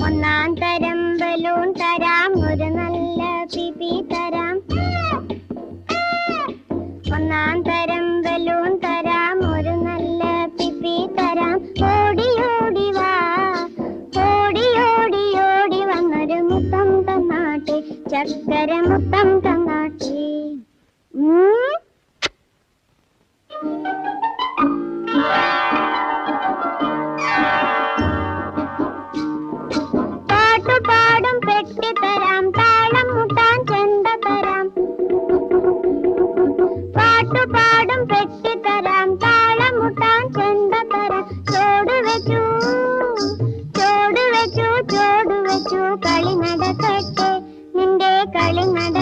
ഒന്നാം തരം ബലൂൺ തരാം, ഒരു നല്ല പിപി തരാം. ഒന്നാം തരം ബലൂൺ തരാം, ഒരു നല്ല പിപി തരാം. ഓടി ഓടി വാ, ഓടി ഓടി ഓടി വന്നൊരു മുത്തം തന്നാട്ടെ, ചക്കര മുത്തം തന്നാട്ടെ. പാട്ടുപാടും പെട്ടി തരാം, താളം മുട്ടാൻ ചെണ്ട തരാം. പാട്ടുപാടും പെട്ടി തരാം, താളം മുട്ടാൻ ചെണ്ട തരാം. ചോട് വെച്ചു ചോട് വെച്ചു ചോട് വെച്ചു, കളി നടക്കട്ടെ നിന്റെ കളി നട